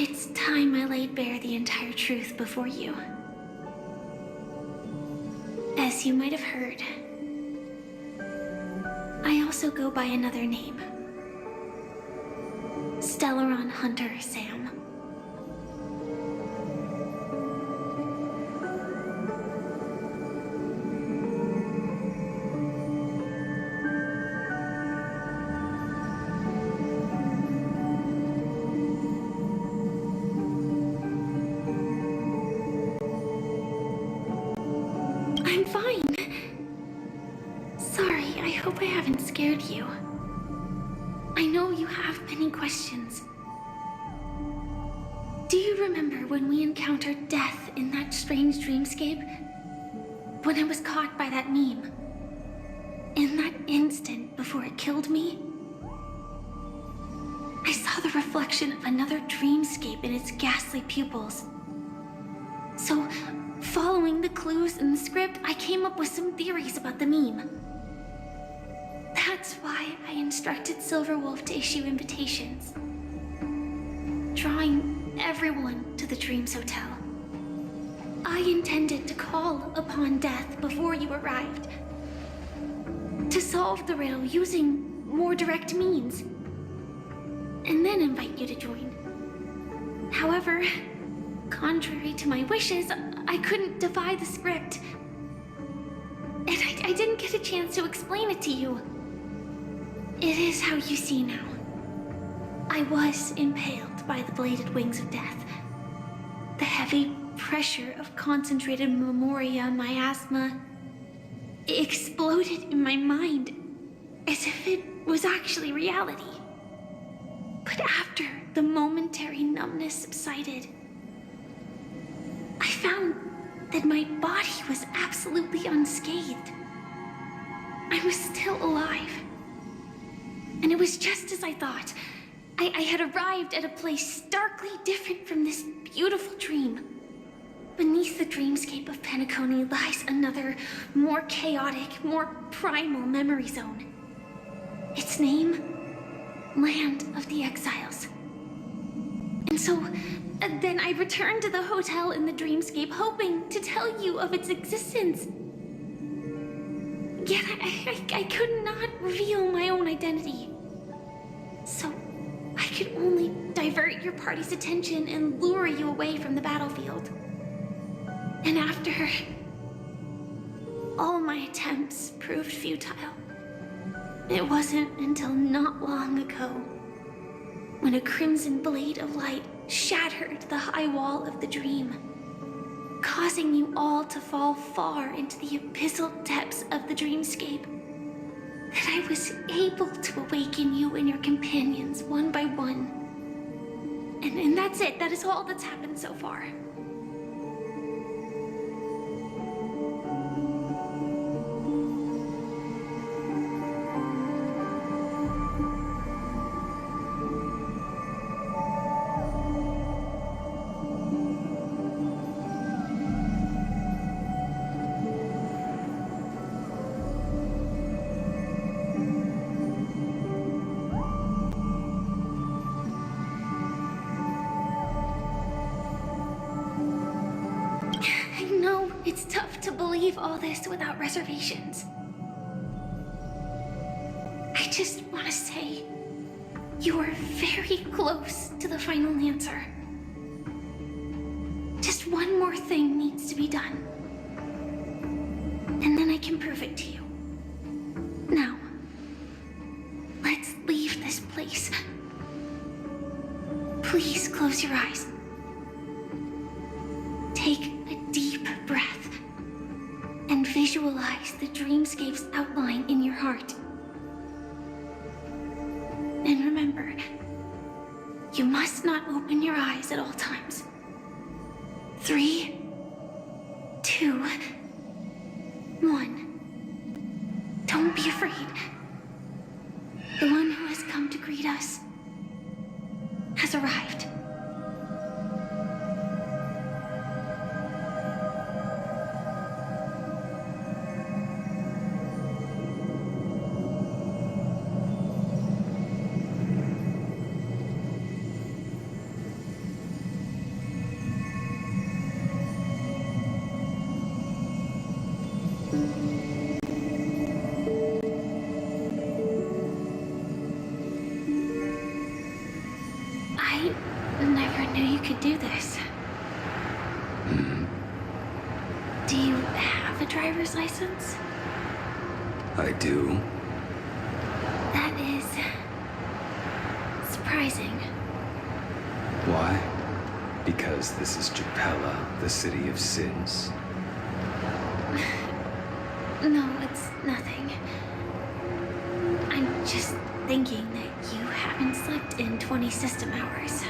it's time I laid bare the entire truth before you. As you might have heard, I also go by another name. Stellaron Hunter Sam. I'm fine. Sorry, I hope I haven't scared you. I know you have many questions. Do you remember when we encountered death in that strange dreamscape? When I was caught by that meme? In that instant before it killed me? I saw the reflection of another dreamscape in its ghastly pupils. So, following the clues in the script, I came up with some theories about the meme. That's why I instructed Silverwolf to issue invitations, drawing everyone to the Dreams Hotel. I intended to call upon death before you arrived, to solve the riddle using more direct means, and then invite you to join. However, contrary to my wishes, I couldn't defy the script, and I didn't get a chance to explain it to you. It is how you see now. I was impaled by the bladed wings of death. The heavy pressure of concentrated memoria miasma exploded in my mind as if it was actually reality. But after the momentary numbness subsided, I found that my body was absolutely unscathed. I was still alive. And it was just as I thought. I had arrived at a place starkly different from this beautiful dream. Beneath the dreamscape of Penacony lies another, more chaotic, more primal memory zone. Its name? Land of the Exiles. And so, then I returned to the hotel in the dreamscape, hoping to tell you of its existence. Yet I could not reveal my own identity. So, I could only divert your party's attention and lure you away from the battlefield. And after all my attempts proved futile, it wasn't until not long ago when a crimson blade of light shattered the high wall of the dream, causing you all to fall far into the abyssal depths of the dreamscape, that I was able to awaken you and your companions one by one. And that's it. That is all that's happened so far. It's tough to believe all this without reservations. I just want to say, you are very close to the final answer. Just one more thing needs to be done. And then I can prove it to you. Now, let's leave this place. Please close your eyes. Take a deep breath and visualize the dreamscape's outline in your heart. And remember, you must not open your eyes at all times. 3, 2, 1. Don't be afraid. The one who has come to greet us has arrived. could do this. Do you have a driver's license? I do. That is surprising. Why? Because this is Japella, the city of sins. No, it's nothing. I'm just thinking that you haven't slept in 20 system hours.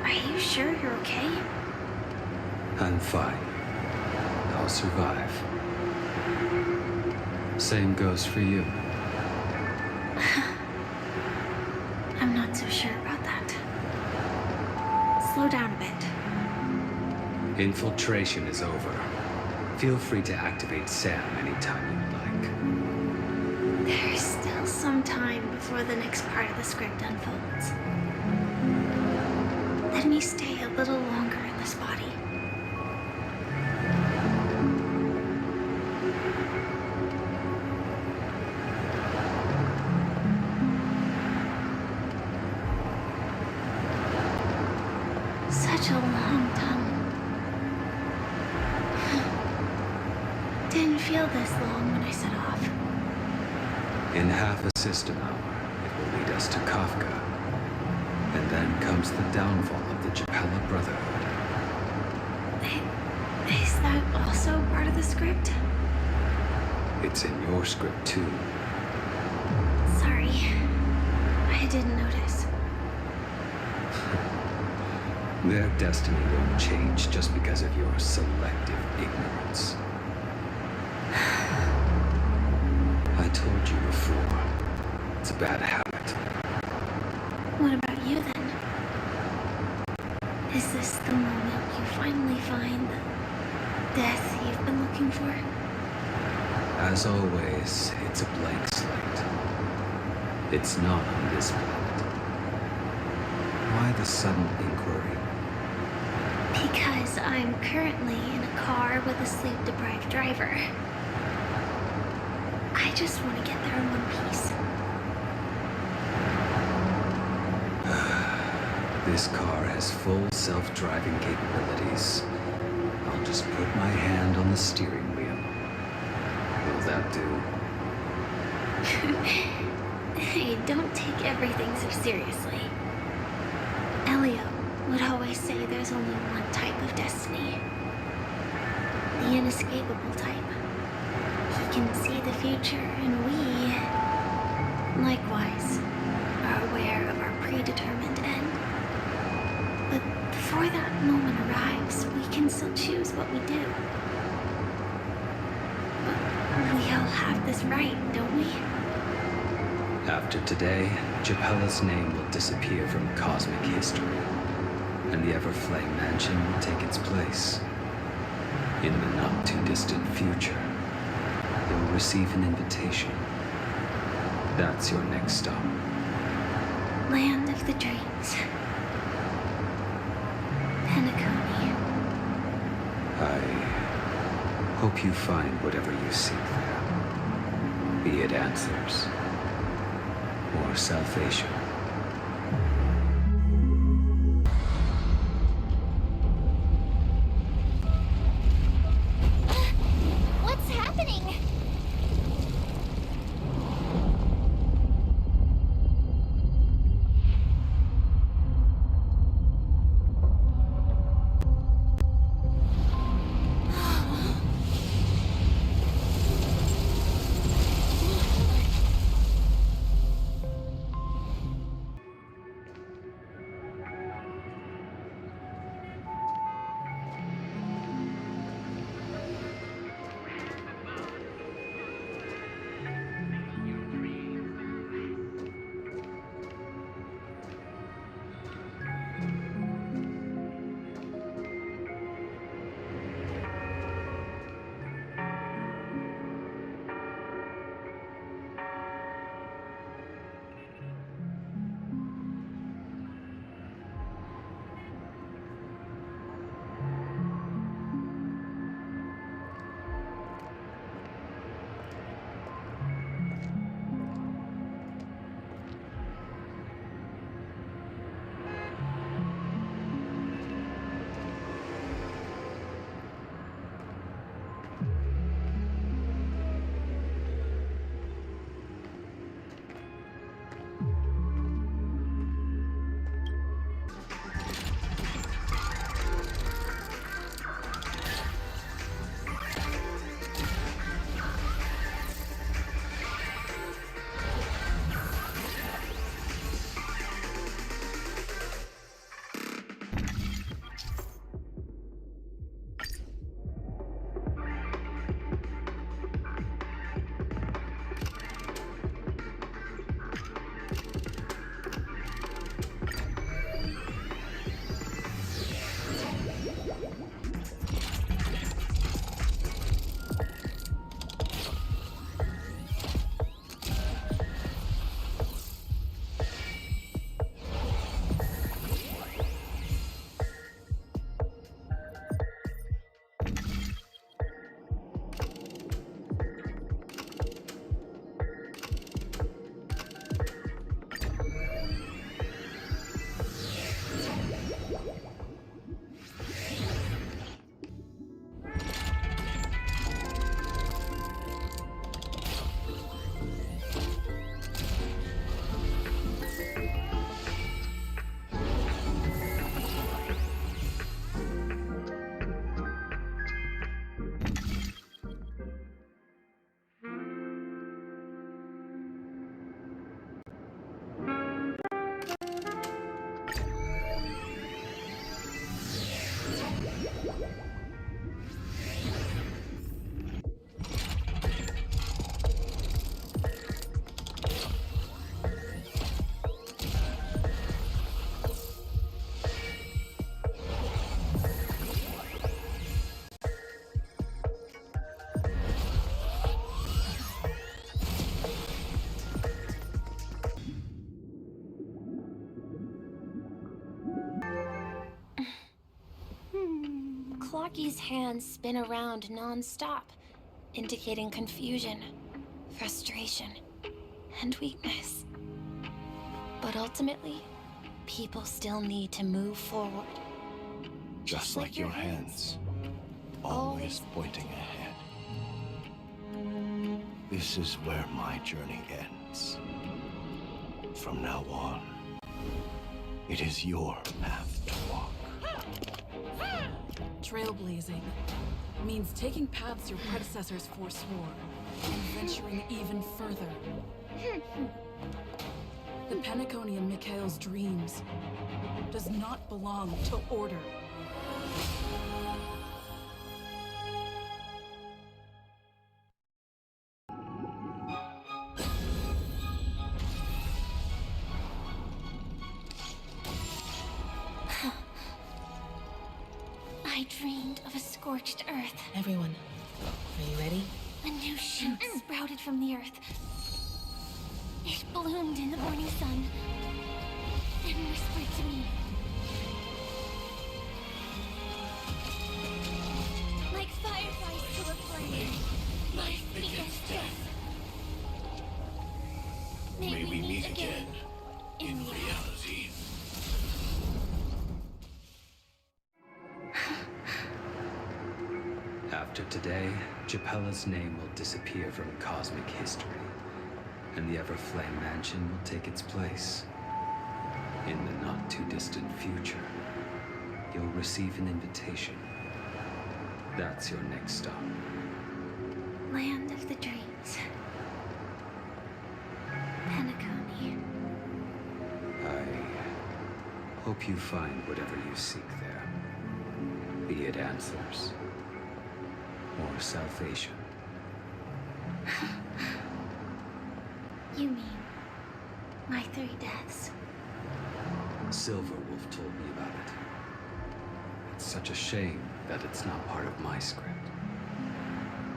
Are you sure you're okay? I'm fine. I'll survive. Same goes for you. I'm not so sure about that. Slow down a bit. Infiltration is over. Feel free to activate Sam anytime you'd like. There's still some time before the next part of the script unfolds. Let me stay a little longer in this body. Such a long tunnel. Didn't feel this long when I set off. In half a system hour, it will lead us to Kafka. And then comes the downfall of the Japella Brotherhood. Is that also part of the script? It's in your script too. Sorry. I didn't notice. Their destiny won't change just because of your selective ignorance. I told you before, it's a bad habit. What about you then? Is this the moment you finally find the death you've been looking for? As always, it's a blank slate. It's not on this planet. Why the sudden inquiry? Because I'm currently in a car with a sleep-deprived driver. I just want to get there in one piece. This car has full self-driving capabilities. I'll just put my hand on the steering wheel. Will that do? Hey, don't take everything so seriously. Elio would always say there's only one type of destiny. The inescapable type. He can see the future, and we, likewise, are aware of our predetermined end. But before that moment arrives, we can still choose what we do. But we all have this right, don't we? After today, Japella's name will disappear from cosmic history, and the Everflame Mansion will take its place. In the not-too-distant future, you'll receive an invitation. That's your next stop. Land of the Dreams. Penacony. I hope you find whatever you seek there. Be it answers or salvation. What's happening? Clocky's hands spin around non-stop, indicating confusion, frustration, and weakness. But ultimately, people still need to move forward. Just like your hands, always pointing ahead. This is where my journey ends. From now on, it is your path to walk. Trailblazing means taking paths your predecessors forswore and venturing even further. The Penaconian Mikhail's dreams does not belong to order. I dreamed of a scorched earth. Everyone, are you ready? A new shoot sprouted from the earth. It bloomed in the morning sun and whispered to me. Like fireflies to a flame, life begets death. May we meet again in reality. After today, Japella's name will disappear from cosmic history, and the Everflame Mansion will take its place. In the not-too-distant future, you'll receive an invitation. That's your next stop. Land of the dreams. Penacony. I hope you find whatever you seek there, be it answers or salvation. You mean my 3 deaths? Silverwolf told me about it. It's such a shame that it's not part of my script.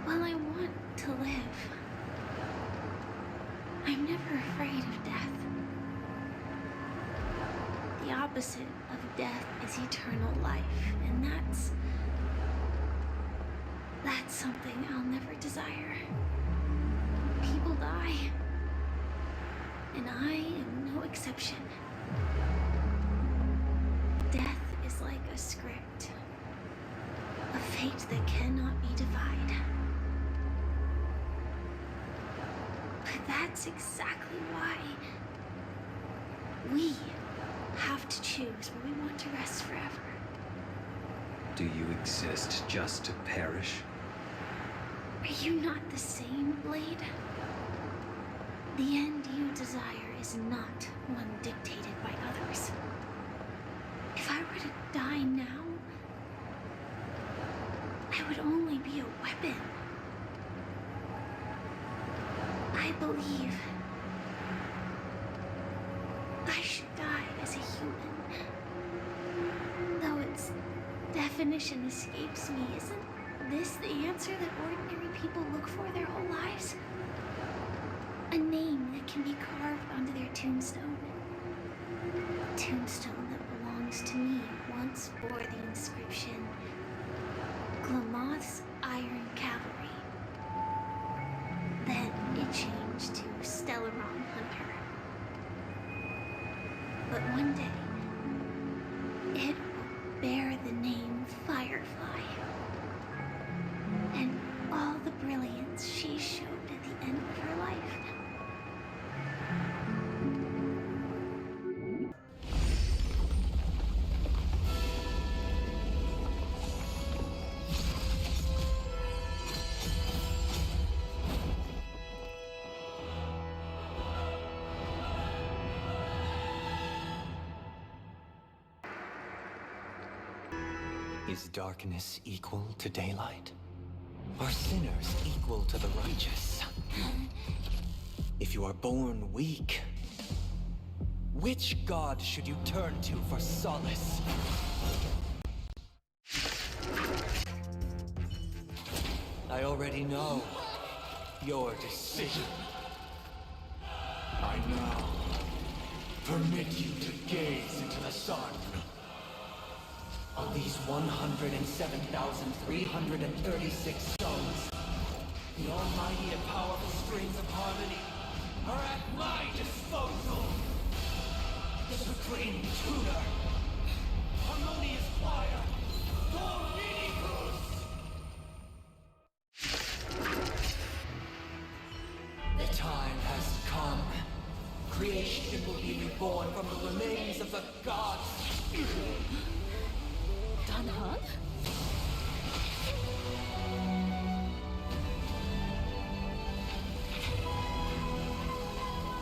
Well, I want to live. I'm never afraid of death. The opposite of death is eternal life, and that's something I'll never desire. People die, and I am no exception. Death is like a script, a fate that cannot be defied. But that's exactly why we have to choose where we want to rest forever. Do you exist just to perish? Are you not the same, Blade? The end you desire is not one dictated by others. If I were to die now, I would only be a weapon. I believe I should die as a human. Though its definition escapes me, isn't this the answer that ordinary people look for their whole lives? A name that can be carved onto their tombstone. A tombstone that belongs to me once bore the inscription, Glamoth's Iron Cavalry. Then it changed to Stellaron Hunter. But one day, it Is darkness equal to daylight? Are sinners equal to the righteous? If you are born weak, which god should you turn to for solace? I already know your decision. I now permit you to gaze into the sun. On these 107,336 stones, the almighty and powerful strings of harmony are at my disposal. The supreme tutor, harmonious choir, Dominicus! The time has come. Creation will be reborn from the remains of the gods. Huh?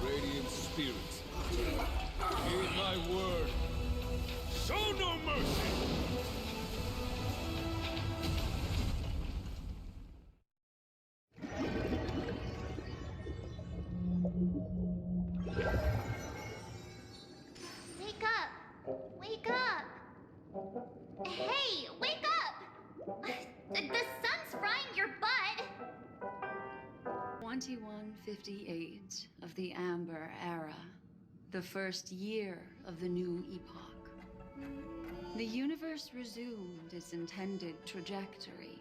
Radiant spirits, heed my word. Show no mercy! Wake up! Wake up! Hey, wake up! The sun's frying your butt! 2158 of the Amber Era, the first year of the new epoch. The universe resumed its intended trajectory.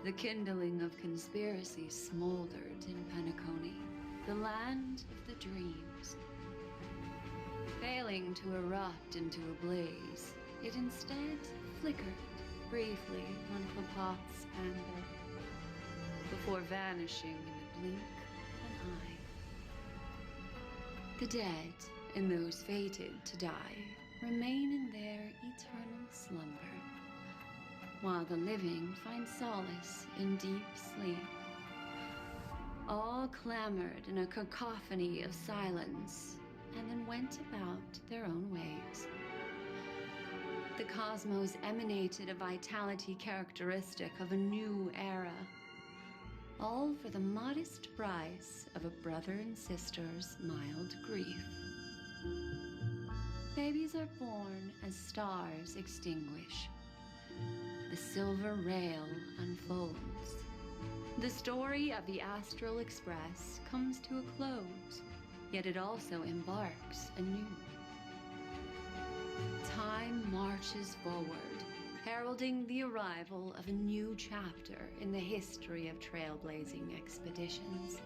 The kindling of conspiracy smoldered in Penacony, the land of the dreams. Failing to erupt into a blaze, it instead flickered briefly on Klapot's anger, before vanishing in the blink of an eye. The dead, and those fated to die, remain in their eternal slumber, while the living find solace in deep sleep. All clamored in a cacophony of silence, and then went about their own ways. The cosmos emanated a vitality characteristic of a new era, all for the modest price of a brother and sister's mild grief. Babies are born as stars extinguish. The silver rail unfolds. The story of the Astral Express comes to a close, yet it also embarks anew. Time marches forward, heralding the arrival of a new chapter in the history of trailblazing expeditions.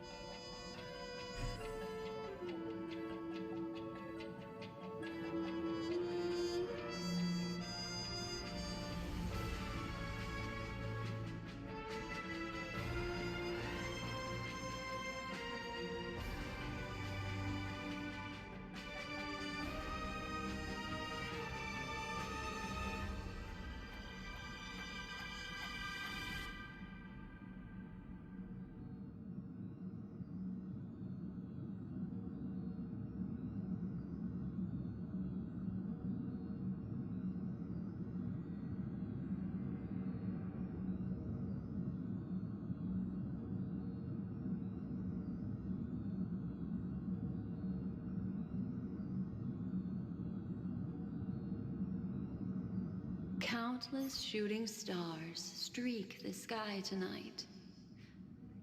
Countless shooting stars streak the sky tonight.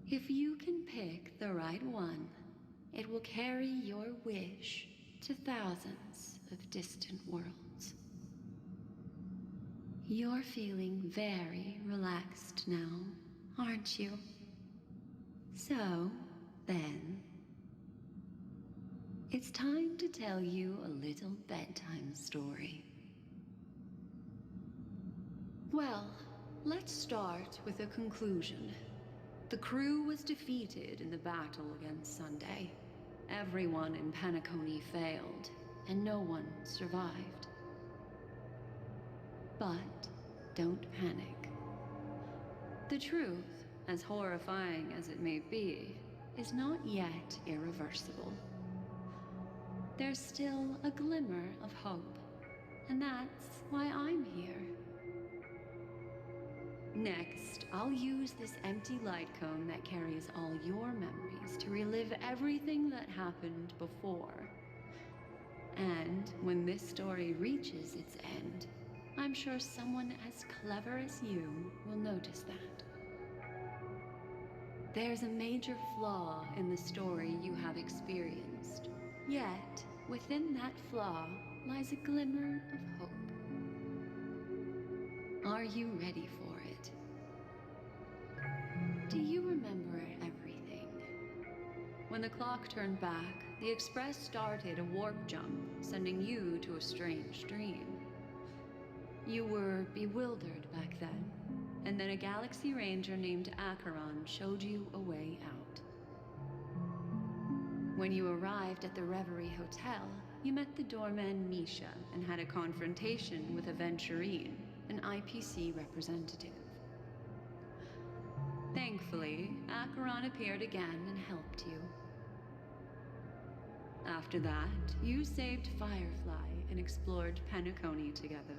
If you can pick the right one, it will carry your wish to thousands of distant worlds. You're feeling very relaxed now, aren't you? So, then, it's time to tell you a little bedtime story. Well, let's start with a conclusion. The crew was defeated in the battle against Sunday. Everyone in Penacony failed, and no one survived. But don't panic. The truth, as horrifying as it may be, is not yet irreversible. There's still a glimmer of hope, and that's why I'm here. Next, I'll use this empty light cone that carries all your memories to relive everything that happened before. And when this story reaches its end, I'm sure someone as clever as you will notice that. There's a major flaw in the story you have experienced. Yet, within that flaw lies a glimmer of hope. Are you ready for it? Do you remember everything? When the clock turned back, the Express started a warp jump, sending you to a strange dream. You were bewildered back then, and then a Galaxy Ranger named Acheron showed you a way out. When you arrived at the Reverie Hotel, you met the doorman Misha and had a confrontation with Aventurine, an IPC representative. Thankfully, Acheron appeared again and helped you. After that, you saved Firefly and explored Penacony together.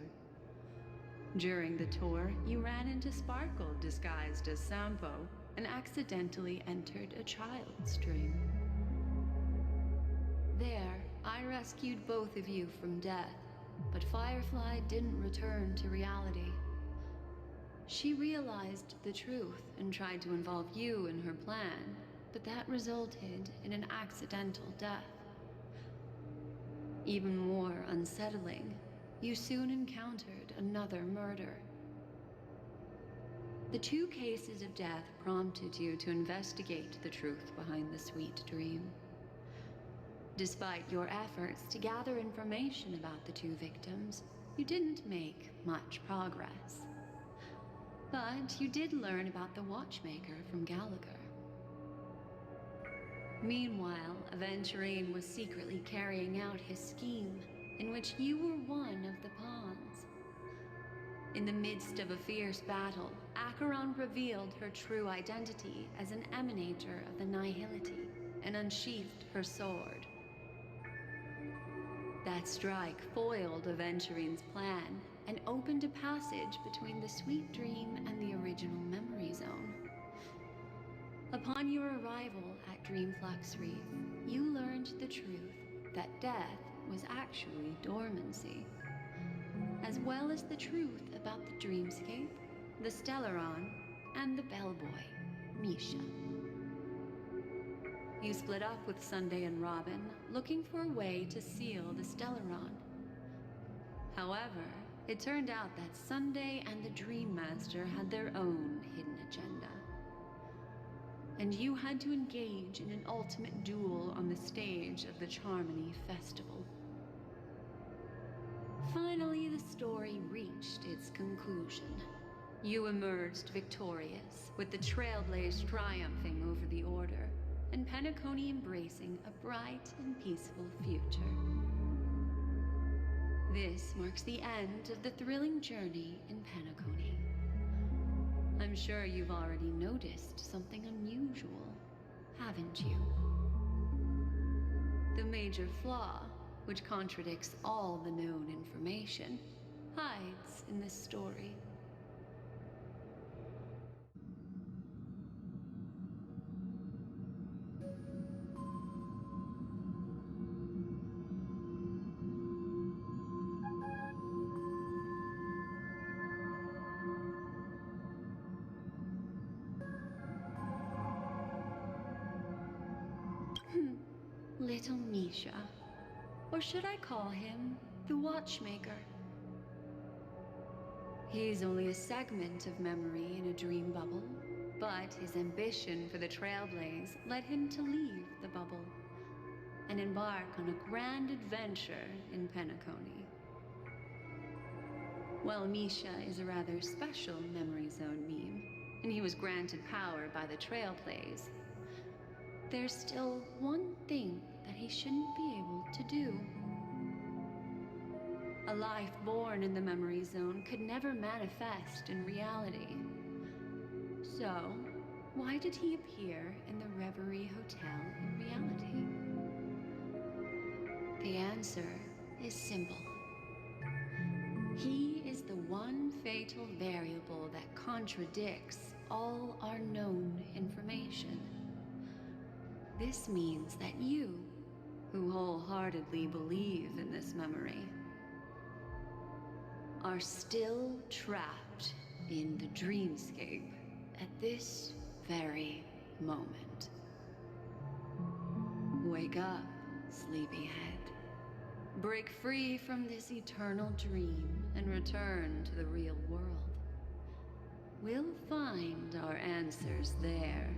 During the tour, you ran into Sparkle disguised as Sampo and accidentally entered a child's dream. There, I rescued both of you from death, but Firefly didn't return to reality. She realized the truth and tried to involve you in her plan, but that resulted in an accidental death. Even more unsettling, you soon encountered another murder. The two cases of death prompted you to investigate the truth behind the sweet dream. Despite your efforts to gather information about the two victims, you didn't make much progress. But you did learn about the Watchmaker from Gallagher. Meanwhile, Aventurine was secretly carrying out his scheme, in which you were one of the pawns. In the midst of a fierce battle, Acheron revealed her true identity as an emanator of the Nihility and unsheathed her sword. That strike foiled Aventurine's plan and opened a passage between the sweet dream and the original memory zone. Upon your arrival at Dreamflux Reef, you learned the truth that death was actually dormancy, as well as the truth about the dreamscape, the Stellaron, and the bellboy, Misha. You split up with Sunday and Robin, looking for a way to seal the Stellaron. However, it turned out that Sunday and the Dream Master had their own hidden agenda. And you had to engage in an ultimate duel on the stage of the Charmony Festival. Finally, the story reached its conclusion. You emerged victorious, with the Trailblaze triumphing over the Order, and Penacony embracing a bright and peaceful future. This marks the end of the thrilling journey in Penacony. I'm sure you've already noticed something unusual, haven't you? The major flaw, which contradicts all the known information, hides in this story. Little Misha. Or should I call him the Watchmaker? He's only a segment of memory in a dream bubble, but his ambition for the Trailblaze led him to leave the bubble and embark on a grand adventure in Penacony. While Misha is a rather special memory zone meme, and he was granted power by the Trailblaze, there's still one thing that he shouldn't be able to do. A life born in the memory zone could never manifest in reality. So, why did he appear in the Reverie Hotel in reality? The answer is simple. He is the one one fatal variable that contradicts all our known information. This means that you, who wholeheartedly believe in this memory, are still trapped in the dreamscape at this very moment. Wake up, sleepyhead. Break free from this eternal dream and return to the real world. We'll find our answers there.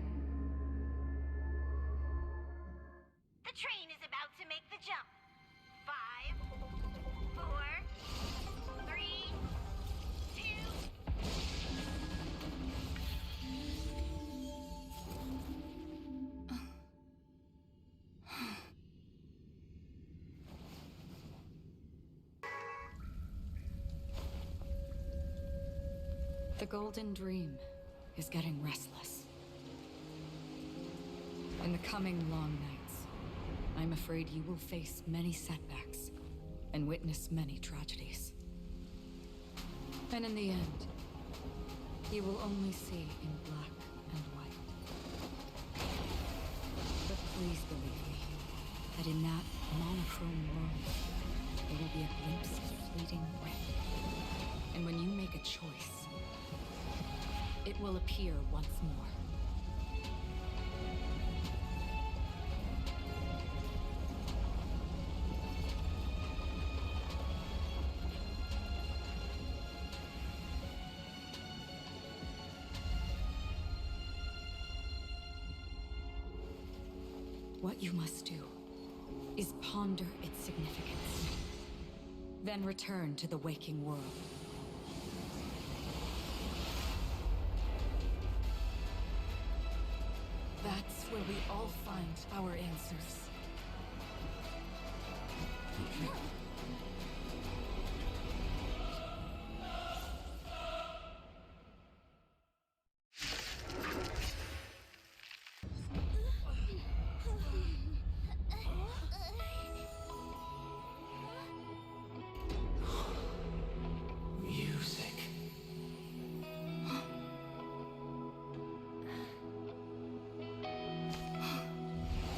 The train is about to make the jump. 5, 4, 3, 2. The Golden Dream is getting restless. In the coming long nights, I'm afraid you will face many setbacks and witness many tragedies. And in the end, you will only see in black and white. But please believe me, that in that monochrome world, there will be a glimpse of fleeting red. And when you make a choice, it will appear once more. What you must do is ponder its significance, then return to the waking world. That's where we all find our answers.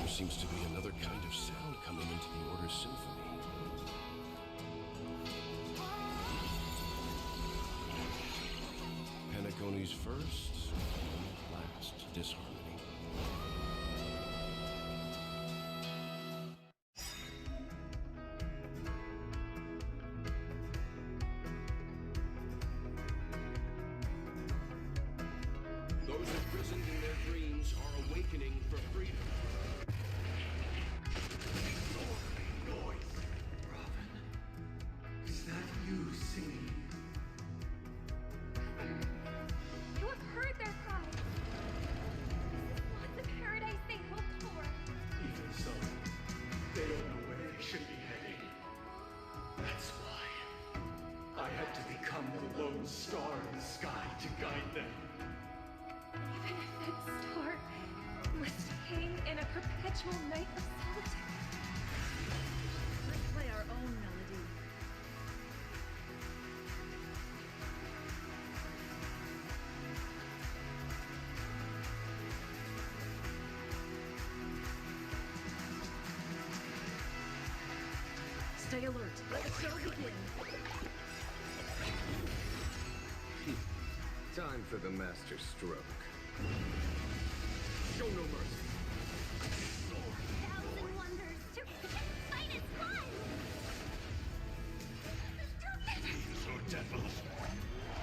Seems to be another kind of sound coming into the Order's symphony. Penacony's first and last disharmony. Those imprisoned in their dreams are awakening for freedom. You have heard their cries. This is not the paradise they hoped for. Even so, they don't know where they should be heading. That's why I had to become the lone star in the sky to guide them. Even if that star was staying in a perpetual night of solitude. Let's play our own melody. Stay alert. Let the show begin. Time for the master stroke. Show no mercy. Thousand wonders to fight its fun. So devils.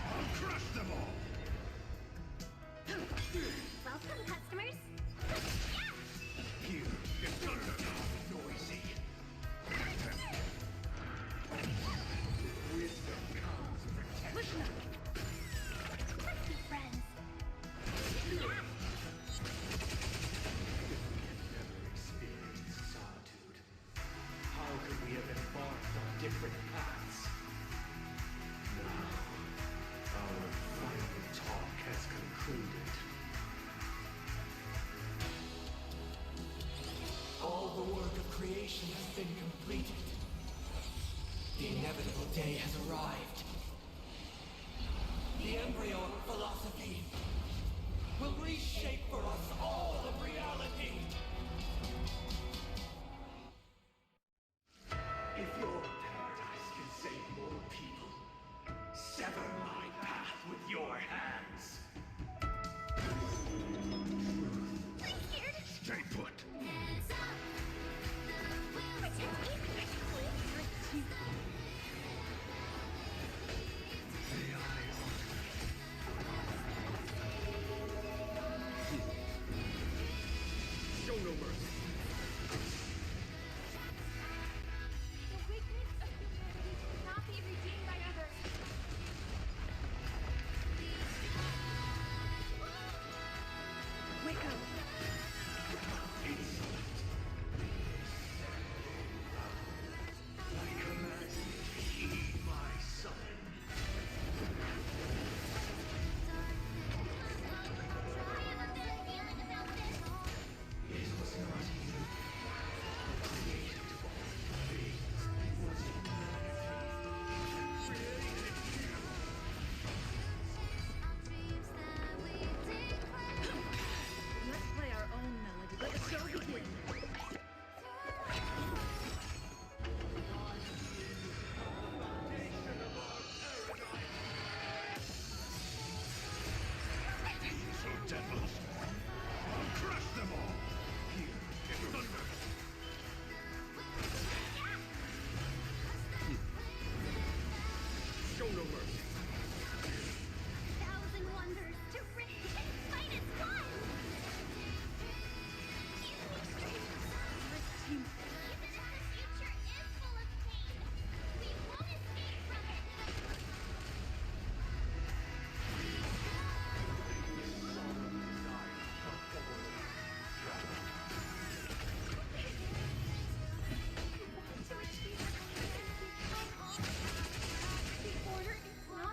I'll crush them all. Welcome, customers. Here, it's not noisy. Wisdom comes protection. Listen up. Let's be friends. Never experienced solitude. How could we have embarked on different paths? Now, our final talk has concluded. All the work of creation has been completed. The inevitable day has arrived. The embryo of philosophy will reshape for us all of reality. If your paradise can save more people, sever my path with your hands. I'm scared. Stay put. Show no mercy. The weakness of humanity cannot be redeemed by others. Wake up. Insolent. I command you to heed my summon. It was not you who created all things. It was humanity that created you. Let's play our own melody. Let the show begin. So devils. I'll crush them all. Here, in thunder. Show no mercy. Thousand wonders to rip and fight as one! Even if the future is full of pain, we won't escape from it! The order is not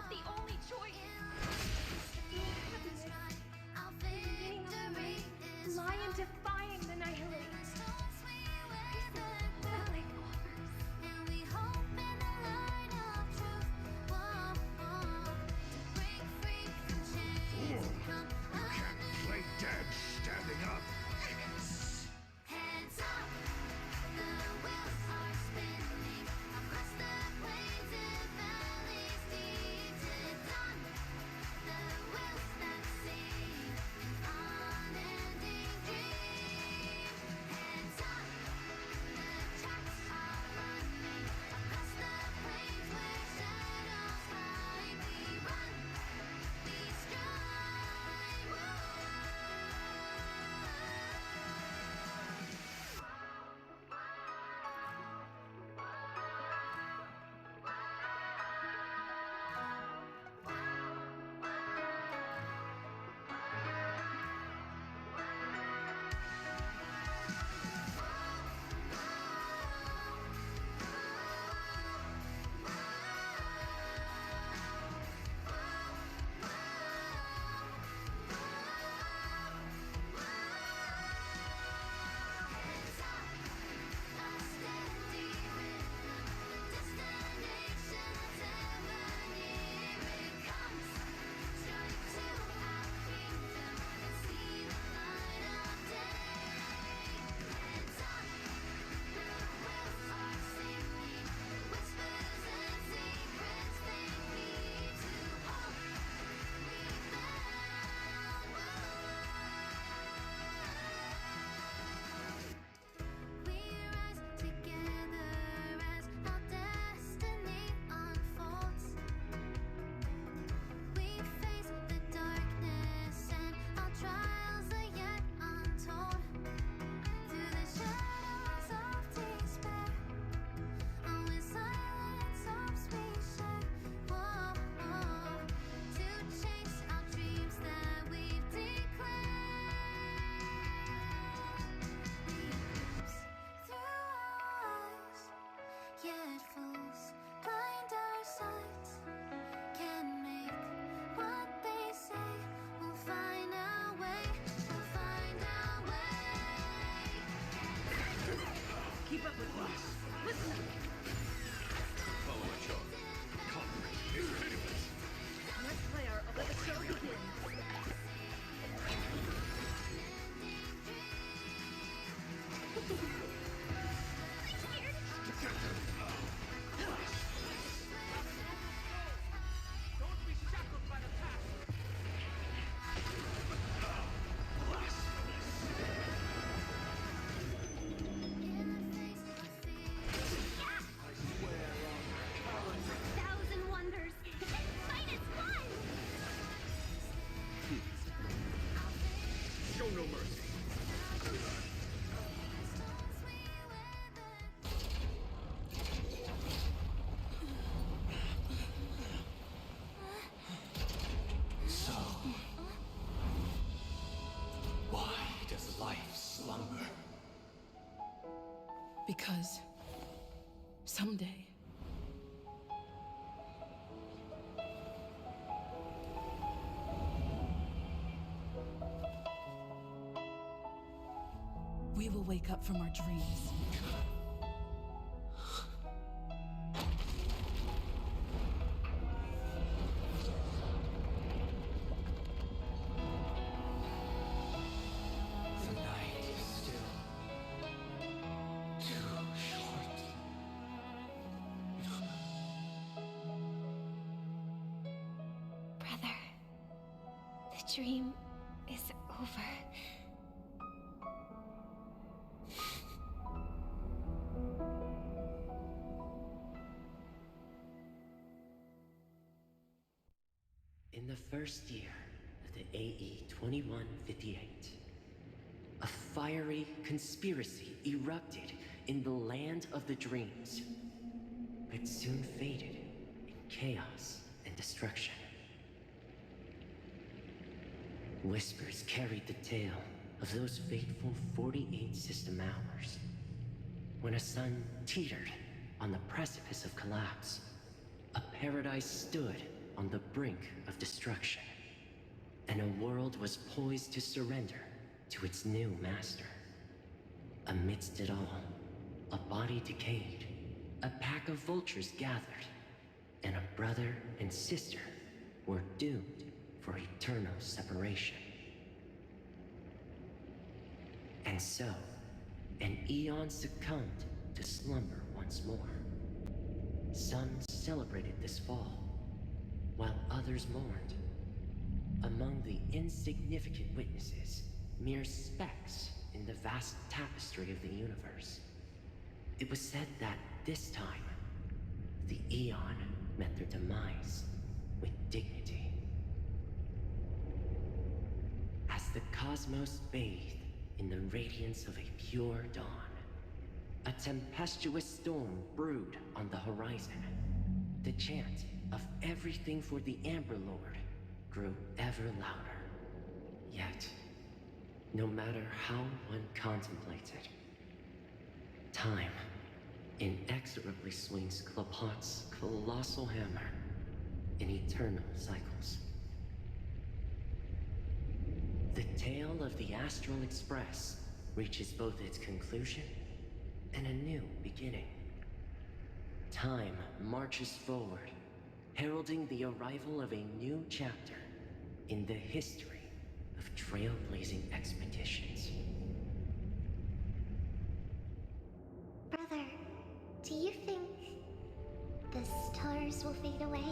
Because someday, we will wake up from our dreams. The night is still too short. Brother, the dream is over. In the first year of the AE 2158, a fiery conspiracy erupted in the land of the dreams, but soon faded in chaos and destruction. Whispers carried the tale of those fateful 48 system hours, when a sun teetered on the precipice of collapse. A paradise stood on the brink of destruction, and a world was poised to surrender to its new master. Amidst it all, a body decayed, a pack of vultures gathered, and a brother and sister were doomed for eternal separation. And so, an eon succumbed to slumber once more. Some celebrated this fall, while others mourned. Among the insignificant witnesses, mere specks in the vast tapestry of the universe. It was said that this time, the Eon met their demise with dignity. As the cosmos bathed in the radiance of a pure dawn, a tempestuous storm brewed on the horizon. The chant of everything for the Amber Lord grew ever louder. Yet, no matter how one contemplated, time inexorably swings Klapot's colossal hammer in eternal cycles. The tale of the Astral Express reaches both its conclusion and a new beginning. Time marches forward, heralding the arrival of a new chapter in the history of trailblazing expeditions. Brother, do you think the stars will fade away?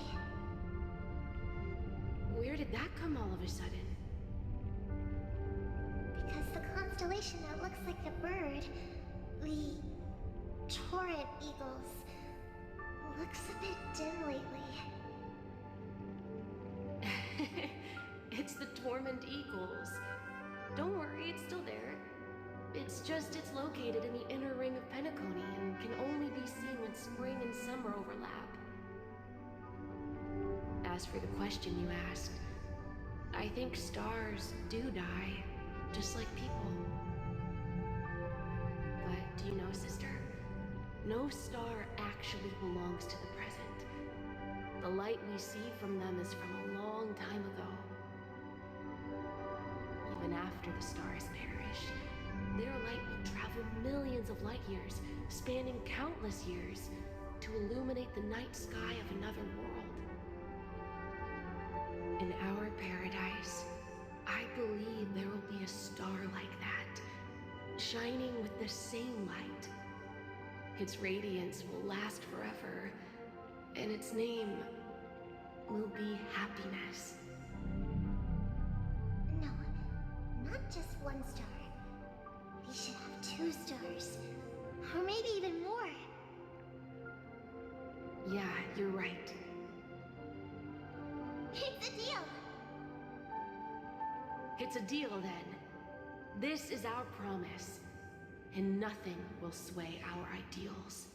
Where did that come all of a sudden? Because the constellation that looks like a bird, the Torrent Eagles, looks a bit dim lately. It's the Torment Eagles. Don't worry, it's still there. It's located in the inner ring of Penacony and can only be seen when spring and summer overlap. As for the question you asked, I think stars do die, just like people. But do you know, sister? No star actually belongs to the present. The light we see from them is from a long time ago. Even after the stars perish, their light will travel millions of light years, spanning countless years, to illuminate the night sky of another world. In our paradise, I believe there will be a star like that, shining with the same light. Its radiance will last forever, and its name will be happiness. No, not just one star. We should have 2 stars, or maybe even more. Yeah, you're right. It's a deal! It's a deal, then. This is our promise, and nothing will sway our ideals.